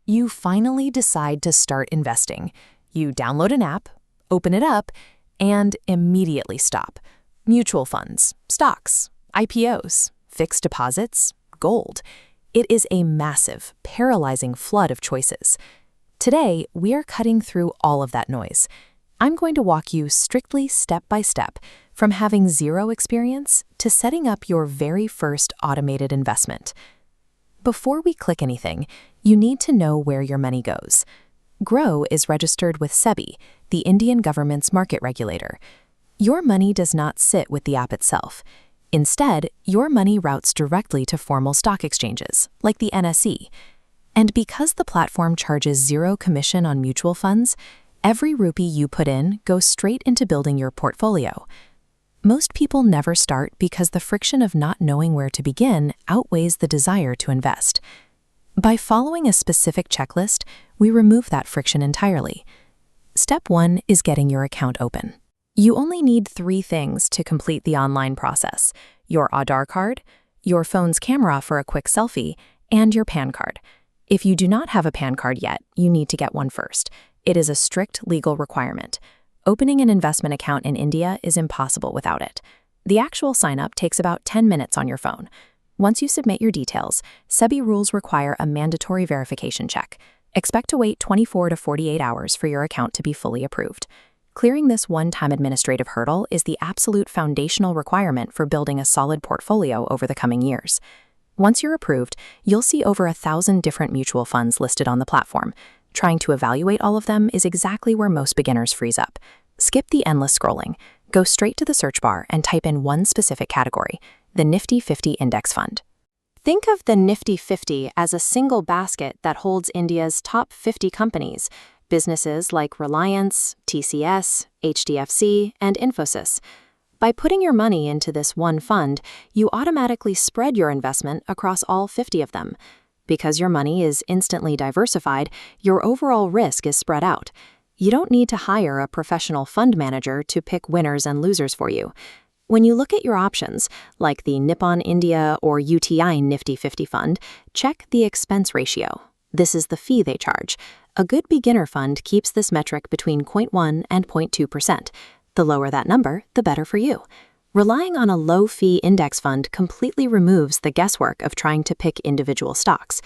You finally decide to start investing. You download an app, open it up, and immediately stop. Mutual funds, stocks, IPOs, fixed deposits, gold. It is a massive, paralyzing flood of choices. Today, we are cutting through all of that noise. I'm going to walk you strictly step by step from having zero experience to setting up your very first automated investment. Before we click anything, you need to know where your money goes. Groww is registered with SEBI, the Indian government's market regulator. Your money does not sit with the app itself. Instead, your money routes directly to formal stock exchanges, like the NSE. And because the platform charges zero commission on mutual funds, every rupee you put in goes straight into building your portfolio. Most people never start because the friction of not knowing where to begin outweighs the desire to invest. By following a specific checklist, we remove that friction entirely. Step 1 is getting your account open. You only need 3 things to complete the online process: your Aadhaar card, your phone's camera for a quick selfie, and your PAN card. If you do not have a PAN card yet, you need to get one first. It is a strict legal requirement. Opening an investment account in India is impossible without it. The actual sign-up takes about 10 minutes on your phone. Once you submit your details, SEBI rules require a mandatory verification check. Expect to wait 24 to 48 hours for your account to be fully approved. Clearing this one-time administrative hurdle is the absolute foundational requirement for building a solid portfolio over the coming years. Once you're approved, you'll see over 1,000 different mutual funds listed on the platform. Trying to evaluate all of them is exactly where most beginners freeze up. Skip the endless scrolling. Go straight to the search bar and type in one specific category, the Nifty 50 Index Fund. Think of the Nifty 50 as a single basket that holds India's top 50 companies, businesses like Reliance, TCS, HDFC, and Infosys. By putting your money into this one fund, you automatically spread your investment across all 50 of them. Because your money is instantly diversified, your overall risk is spread out. You don't need to hire a professional fund manager to pick winners and losers for you. When you look at your options, like the Nippon India or UTI Nifty 50 fund, check the expense ratio. This is the fee they charge. A good beginner fund keeps this metric between 0.1 and 0.2%. The lower that number, the better for you. Relying on a low-fee index fund completely removes the guesswork of trying to pick individual stocks.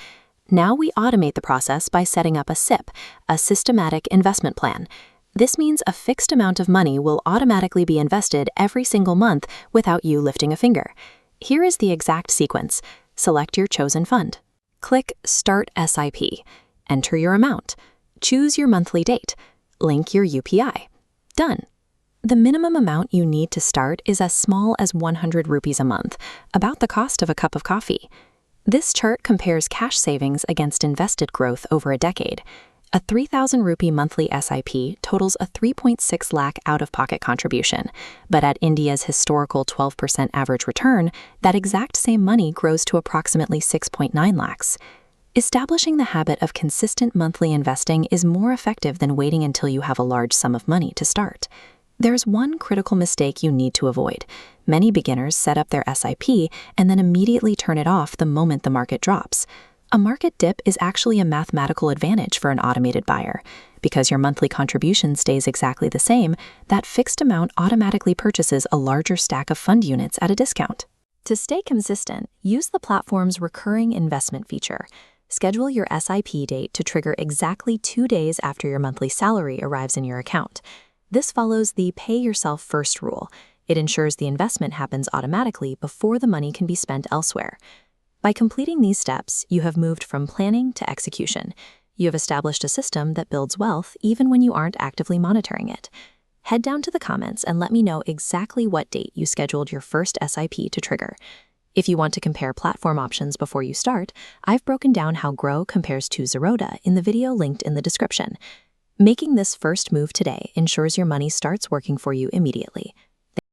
Now we automate the process by setting up a SIP, a systematic investment plan. This means a fixed amount of money will automatically be invested every single month without you lifting a finger. Here is the exact sequence. Select your chosen fund. Click Start SIP. Enter your amount. Choose your monthly date. Link your UPI. Done. The minimum amount you need to start is as small as 100 rupees a month, about the cost of a cup of coffee. This chart compares cash savings against invested growth over a decade. A 3,000 rupee monthly SIP totals a 3.6 lakh out-of-pocket contribution, but at India's historical 12% average return, that exact same money grows to approximately 6.9 lakhs. Establishing the habit of consistent monthly investing is more effective than waiting until you have a large sum of money to start. There's one critical mistake you need to avoid. Many beginners set up their SIP and then immediately turn it off the moment the market drops. A market dip is actually a mathematical advantage for an automated buyer. Because your monthly contribution stays exactly the same, that fixed amount automatically purchases a larger stack of fund units at a discount. To stay consistent, use the platform's recurring investment feature. Schedule your SIP date to trigger exactly 2 days after your monthly salary arrives in your account. This follows the pay yourself first rule. It ensures the investment happens automatically before the money can be spent elsewhere. By completing these steps, you have moved from planning to execution. You have established a system that builds wealth even when you aren't actively monitoring it. Head down to the comments and let me know exactly what date you scheduled your first SIP to trigger. If you want to compare platform options before you start, I've broken down how Groww compares to Zerodha in the video linked in the description. Making this first move today ensures your money starts working for you immediately.